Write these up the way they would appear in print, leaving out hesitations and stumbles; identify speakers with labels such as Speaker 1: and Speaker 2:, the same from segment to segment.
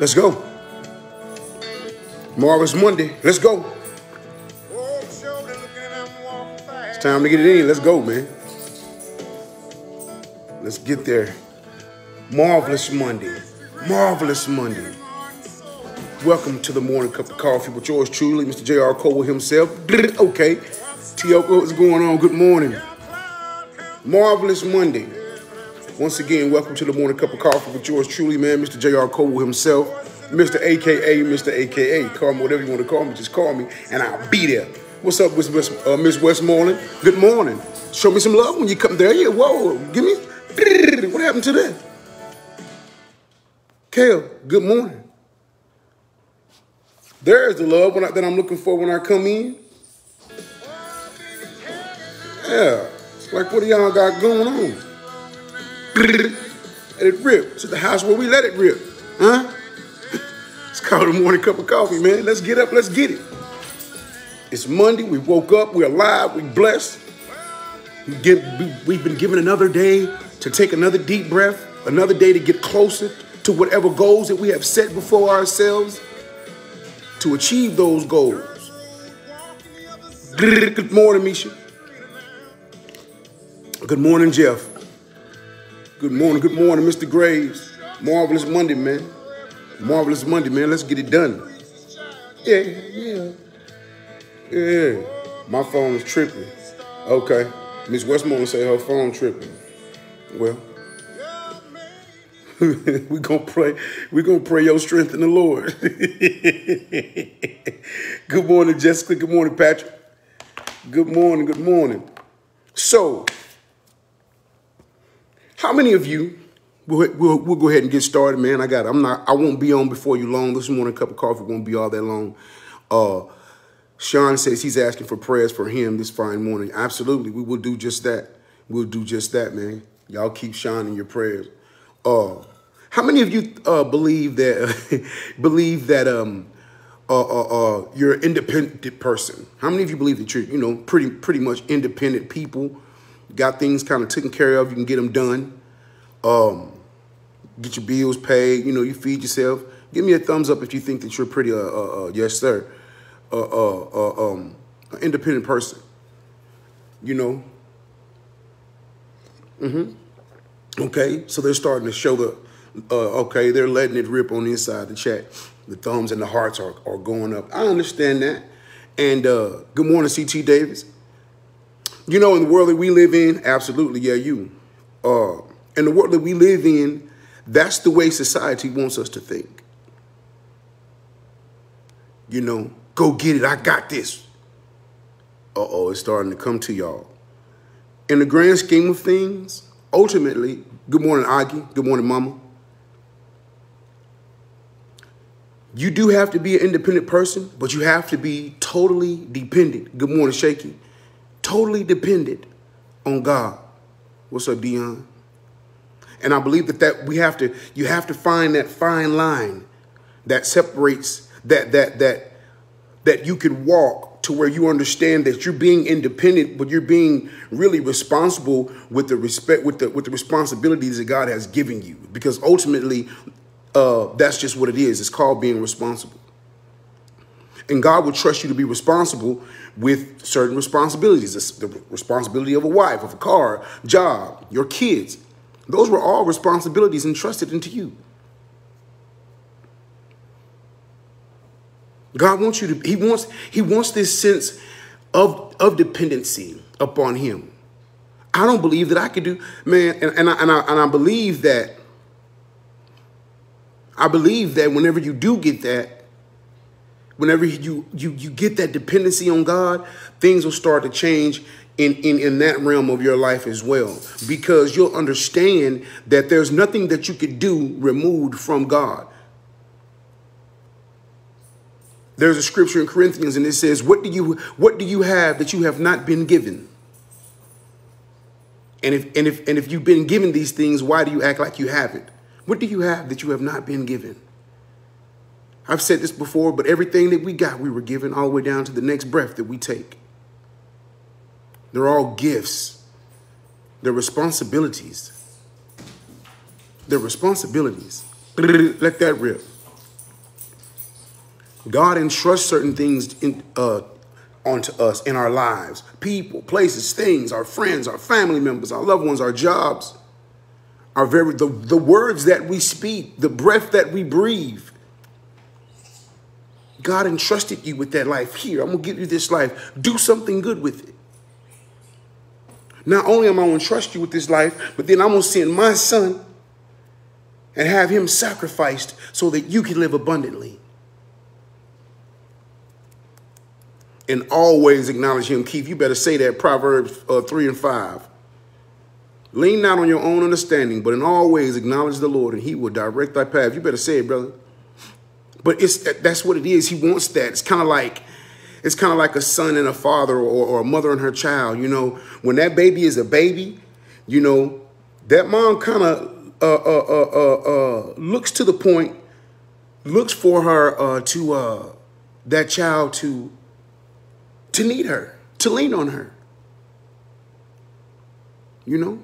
Speaker 1: Let's go. Marvelous Monday. Let's go. It's time to get it in. Let's go, man. Let's get there. Marvelous Monday. Marvelous Monday. Welcome to the morning cup of coffee with yours truly, Mr. JR Coble himself. Okay. Tioka, what's going on? Good morning. Marvelous Monday. Once again, welcome to the morning cup of coffee with yours truly, man, Mr. JR Coble himself, Mr. AKA. Call me whatever you want to call me. Just call me, and I'll be there. What's up, Miss Westmoreland? Good morning. Show me some love when you come there. Yeah, whoa, give me. What happened to that? Kale, good morning. There's the love that I'm looking for when I come in. Yeah, like what do y'all got going on? Let it rip. It's the house where we let it rip. Huh? It's called a morning cup of coffee, man. Let's get up. Let's get it. It's Monday. We woke up. We're alive. We're blessed. We've been given another day to take another deep breath, another day to get closer to whatever goals that we have set before ourselves to achieve those goals. Good morning, Misha. Good morning, Jeff. Good morning, Mr. Graves. Marvelous Monday, man. Marvelous Monday, man. Let's get it done. Yeah. My phone is tripping. Okay. Miss Westmoreland say her phone tripping. Well, we're gonna pray your strength in the Lord. Good morning, Jessica. Good morning, Patrick. Good morning. So, how many of you, we'll go ahead and get started, man. I won't be on before you long. This morning cup of coffee won't be all that long. Sean says he's asking for prayers for him this fine morning. Absolutely. We will do just that. We'll do just that, man. Y'all keep Sean in your prayers. How many of you believe that you're an independent person? How many of you believe that you're, pretty much independent people? Got things kind of taken care of. You can get them done. Get your bills paid. You feed yourself. Give me a thumbs up if you think that you're pretty, yes, sir, an independent person. Okay, so they're starting to show they're letting it rip on the inside of the chat. The thumbs and the hearts are going up. I understand that. And good morning, CT Davis. In the world that we live in, absolutely, yeah, you. In the world that we live in, that's the way society wants us to think. Go get it, I got this. It's starting to come to y'all. In the grand scheme of things, ultimately, good morning, Aggie. Good morning, Mama. You do have to be an independent person, but you have to be totally dependent. Good morning, Shaky. Totally dependent on God. What's up, Dion? And I believe that you have to find that fine line that separates that you can walk to where you understand that you're being independent, but you're being really responsible with the responsibilities that God has given you. Because ultimately, that's just what it is. It's called being responsible. And God will trust you to be responsible with certain responsibilities. The responsibility of a wife, of a car, job, your kids. Those were all responsibilities entrusted into you. God wants you to, he wants this sense of dependency upon him. I don't believe that I could do, man, and I believe that whenever you do get that, whenever you get that dependency on God, things will start to change in that realm of your life as well, because you'll understand that there's nothing that you could do removed from God. There's a scripture in Corinthians, and it says, what do you have that you have not been given? And if you've been given these things, why do you act like you haven't? What do you have that you have not been given? I've said this before, but everything that we got, we were given all the way down to the next breath that we take. They're all gifts. They're responsibilities. They're responsibilities. Let that rip. God entrusts certain things onto us in our lives. People, places, things, our friends, our family members, our loved ones, our jobs, the words that we speak, the breath that we breathe. God entrusted you with that life. Here, I'm going to give you this life. Do something good with it. Not only am I going to trust you with this life, but then I'm going to send my son and have him sacrificed so that you can live abundantly. And always acknowledge him. Keith, you better say that, Proverbs 3 and 5. Lean not on your own understanding, but in all ways acknowledge the Lord, and he will direct thy path. You better say it, brother. But that's what it is. He wants that. It's kind of like a son and a father, or a mother and her child. You know, when that baby is a baby, you know, that mom kind of looks to the point, looks for her that child to need her, to lean on her. You know?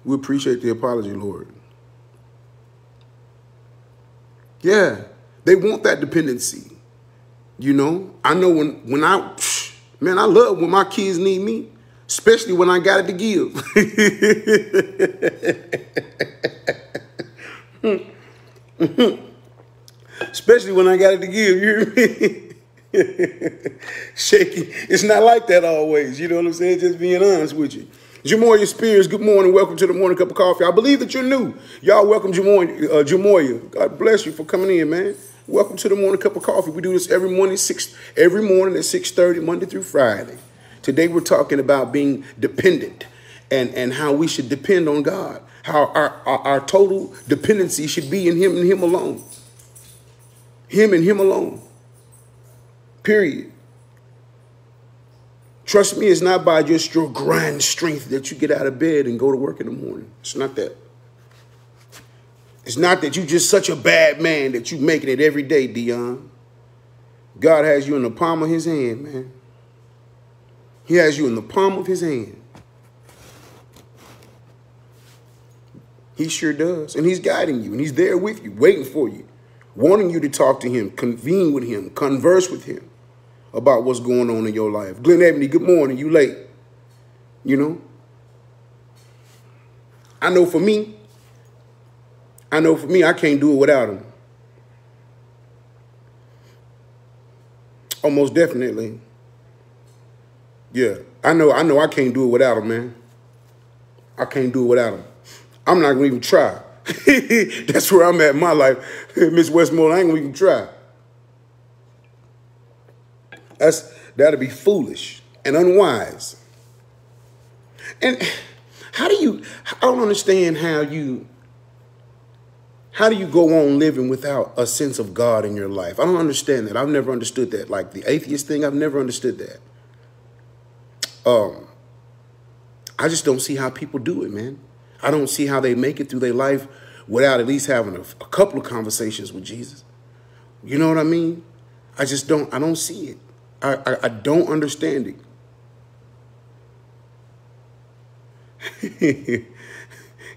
Speaker 1: We appreciate the apology, Lord. Yeah, they want that dependency. You know, I know when I love when my kids need me, especially when I got it to give. Especially when I got it to give, you hear me? Shaky. It's not like that always. You know what I'm saying? Just being honest with you. Jamoya Spears, good morning. Welcome to the Morning Cup of Coffee. I believe that you're new. Y'all welcome Jamoya. God bless you for coming in, man. Welcome to the Morning Cup of Coffee. We do this every morning at 6:30, Monday through Friday. Today we're talking about being dependent and how we should depend on God. How our total dependency should be in him and him alone. Him and him alone. Period. Trust me, it's not by just your grand strength that you get out of bed and go to work in the morning. It's not that. It's not that you're just such a bad man that you're making it every day, Dion. God has you in the palm of his hand, man. He has you in the palm of his hand. He sure does. And he's guiding you, and he's there with you, waiting for you, wanting you to talk to him, convene with him, converse with him about what's going on in your life. Glenn Ebony, good morning. You late. You know? I know for me, I can't do it without him. Almost definitely. Yeah. I know I can't do it without him, man. I can't do it without him. I'm not going to even try. That's where I'm at in my life. Miss Westmoreland, I ain't going to even try. That'd be foolish and unwise. And I don't understand how you go on living without a sense of God in your life. I don't understand that. I've never understood that. Like the atheist thing, I've never understood that. I just don't see how people do it, man. I don't see how they make it through their life without at least having a couple of conversations with Jesus. You know what I mean? I don't see it. I don't understand it.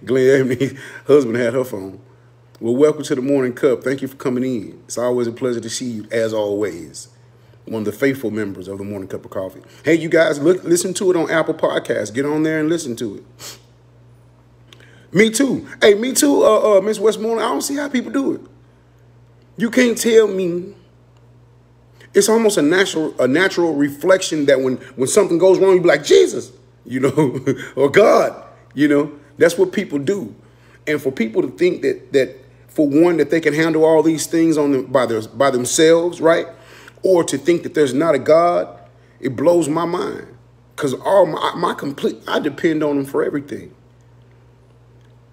Speaker 1: Glenn Ebony's husband had her phone. Well, welcome to the Morning Cup. Thank you for coming in. It's always a pleasure to see you, as always. One of the faithful members of the Morning Cup of Coffee. Hey, you guys, listen to it on Apple Podcasts. Get on there and listen to it. Me too. Hey, me too, Miss Westmoreland. I don't see how people do it. You can't tell me. It's almost a natural reflection that when something goes wrong, you be like, Jesus, you know, or God, you know. That's what people do. And for people to think that for one, that they can handle all these things by themselves, right? Or to think that there's not a God, it blows my mind. Because I depend on him for everything.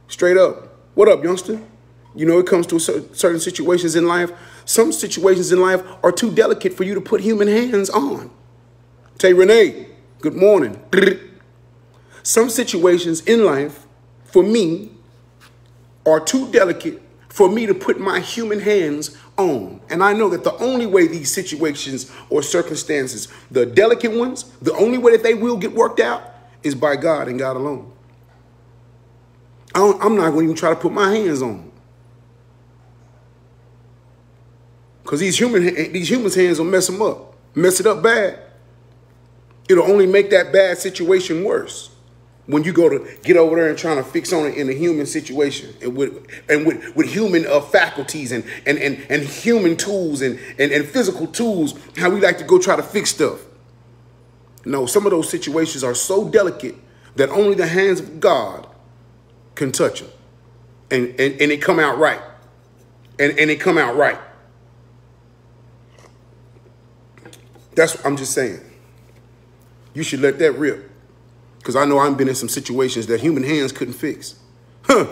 Speaker 1: Straight up. What up, youngster? You know, it comes to certain situations in life. Some situations in life are too delicate for you to put human hands on. Tay Renee, good morning. Some situations in life, for me, are too delicate for me to put my human hands on. And I know that the only way these situations or circumstances, the delicate ones, the only way that they will get worked out is by God and God alone. I'm not going to even try to put my hands on them. Because these humans' hands will mess them up. Mess it up bad. It'll only make that bad situation worse. When you go to get over there and trying to fix on it in a human situation and with human faculties and human tools and physical tools, how we like to go try to fix stuff. No, some of those situations are so delicate that only the hands of God can touch them. And it come out right. And it come out right. That's what I'm just saying. You should let that rip. Because I know I've been in some situations that human hands couldn't fix. Huh.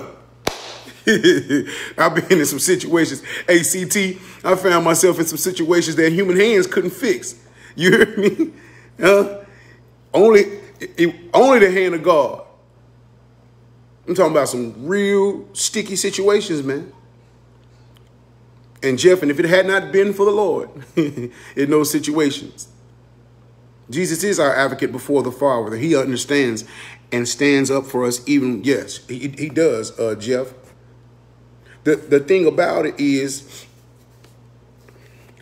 Speaker 1: I've been in some situations, ACT, I found myself in some situations that human hands couldn't fix. You hear me? Only the hand of God. I'm talking about some real sticky situations, man. And Jeff, and if it had not been for the Lord in those situations, Jesus is our advocate before the Father. He understands and stands up for us even, yes, he does, Jeff. The thing about it is,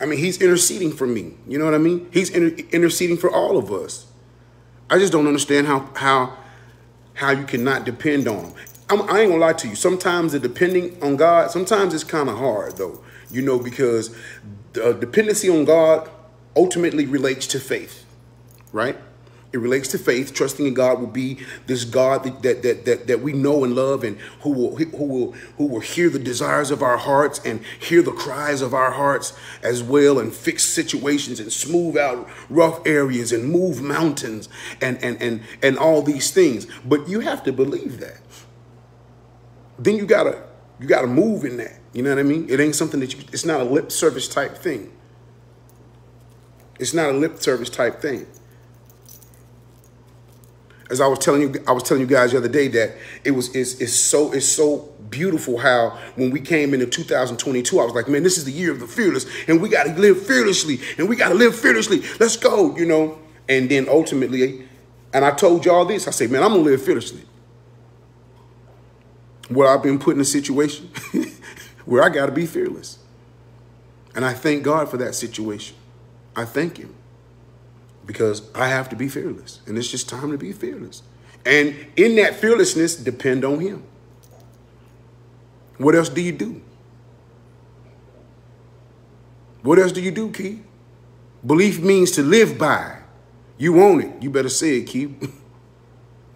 Speaker 1: I mean, he's interceding for me. You know what I mean? He's interceding for all of us. I just don't understand how you cannot depend on him. I ain't gonna lie to you. Sometimes the depending on God, sometimes it's kind of hard though, you know, because the dependency on God ultimately relates to faith. Right? It relates to faith. Trusting in God will be this God that we know and love, and who will hear the desires of our hearts and hear the cries of our hearts as well, and fix situations and smooth out rough areas and move mountains and all these things. But you have to believe that. Then you gotta move in that. You know what I mean? It ain't something that it's not a lip service type thing. It's not a lip service type thing. As I was telling you guys the other day that it's so beautiful how when we came into 2022, I was like, man, this is the year of the fearless, and we got to live fearlessly, and we got to live fearlessly. Let's go, you know. And then ultimately, and I told y'all this, I said, man, I'm gonna live fearlessly. Well, I've been put in a situation where I got to be fearless, and I thank God for that situation. I thank Him. Because I have to be fearless. And it's just time to be fearless. And in that fearlessness, depend on Him. What else do you do? What else do you do, Key? Belief means to live by. You want it. You better say it, Key.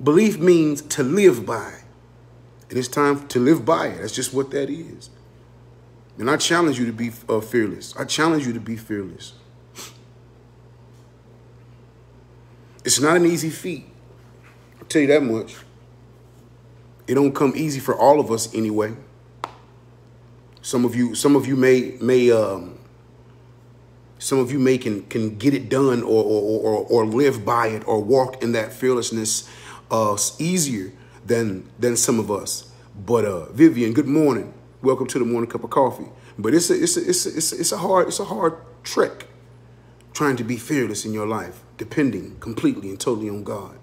Speaker 1: Belief means to live by. And it's time to live by it. That's just what that is. And I challenge you to be fearless. I challenge you to be fearless. It's not an easy feat. I'll tell you that much. It don't come easy for all of us anyway. Some of you can get it done or live by it or walk in that fearlessness easier than some of us. But Vivian, good morning. Welcome to the Morning Cup of Coffee. But it's a hard trek trying to be fearless in your life, depending completely and totally on God,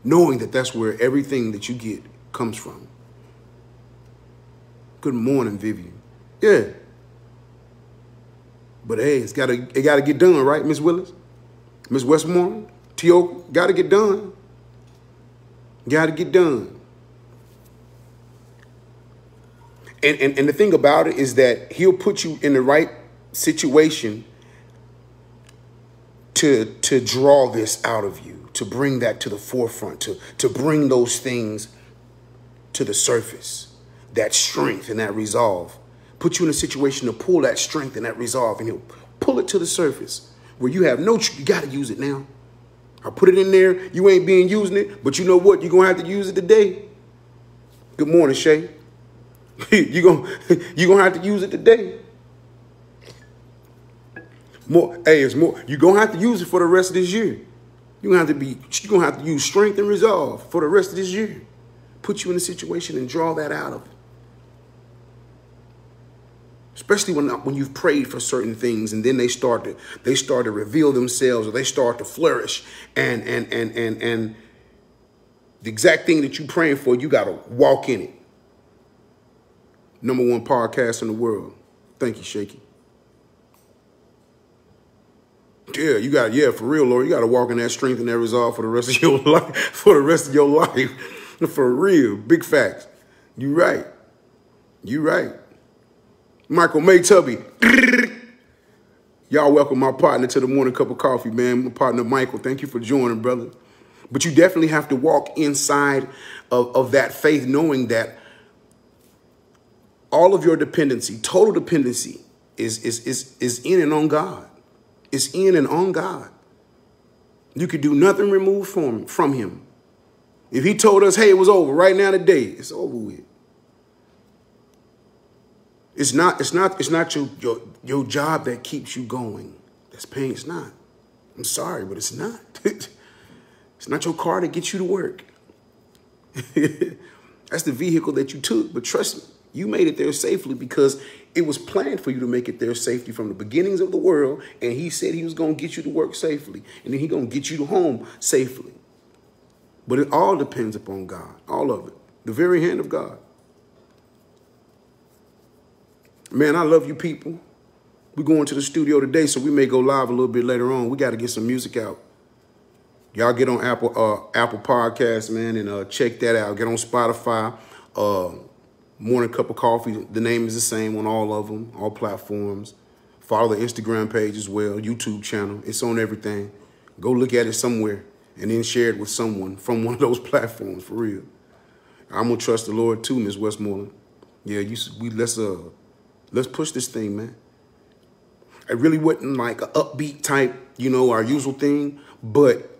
Speaker 1: knowing that that's where everything that you get comes from. Good morning, Vivian. Yeah. But hey, it gotta get done, right, Miss Willis? Miss Westmore? T.O. gotta get done. Gotta get done. And the thing about it is that He'll put you in the right situation to draw this out of you, to bring that to the forefront, to bring those things to the surface, that strength and that resolve. Put you in a situation to pull that strength and that resolve, and He'll pull it to the surface where you have you got to use it now. I put it in there. You ain't been using it, but you know what? You're going to have to use it today. Good morning, Shay. You're gonna have to use it today. It's more. You're gonna have to use it for the rest of this year. You're gonna have to use strength and resolve for the rest of this year. Put you in a situation and draw that out of it. Especially when you've prayed for certain things and then they start to reveal themselves, or they start to flourish, and The exact thing that you praying for, you got to walk in it. #1 podcast in the world. Thank you, Shaky. Yeah, you got, yeah, for real, Lord. You got to walk in that strength and that resolve for the rest of your life. For the rest of your life. For real. Big facts. You right. You right. Michael May Tubby. Y'all welcome my partner to the morning cup of coffee, man. My partner, Michael. Thank you for joining, brother. But you definitely have to walk inside of that faith, knowing that all of your dependency, total dependency, is in and on God. It's in and on God. You could do nothing removed from him. If he told us, hey, it was over right now today, it's over with. It's not your job that keeps you going. That's pain. It's not. I'm sorry, but it's not. It's not your car that gets you to work. That's the vehicle that you took. But trust me, you made it there safely because it was planned for you to make it there safely from the beginnings of the world. And he said he was going to get you to work safely. And then he's going to get you home safely. But it all depends upon God. All of it. The very hand of God. Man, I love you people. We're going to the studio today, so we may go live a little bit later on. We got to get some music out. Y'all get on Apple Podcasts, man, and check that out. Get on Spotify. Morning Cup of Coffee. The name is the same on all of them, all platforms. Follow the Instagram page as well, YouTube channel. It's on everything. Go look at it somewhere and then share it with someone from one of those platforms, for real. I'm going to trust the Lord too, Ms. Westmoreland. Yeah, let's push this thing, man. It really wasn't like an upbeat type, our usual thing, but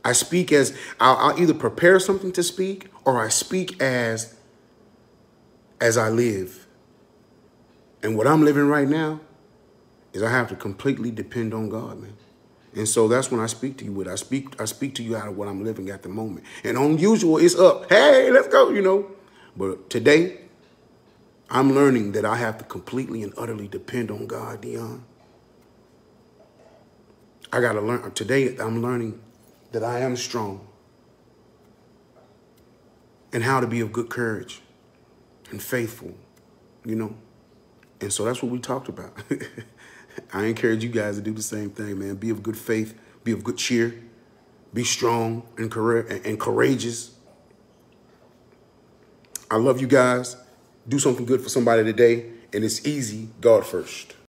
Speaker 1: I speak as, I'll either prepare something to speak or I speak as I live. And what I'm living right now is I have to completely depend on God, man. And so that's when I speak to you with. I speak to you out of what I'm living at the moment. And unusual is up. Hey, let's go, But today, I'm learning that I have to completely and utterly depend on God, Dion. I got to learn. Today, I'm learning that I am strong and how to be of good courage and faithful, And so that's what we talked about. I encourage you guys to do the same thing, man. Be of good faith, be of good cheer, be strong and courageous. I love you guys. Do something good for somebody today, and it's easy, God first.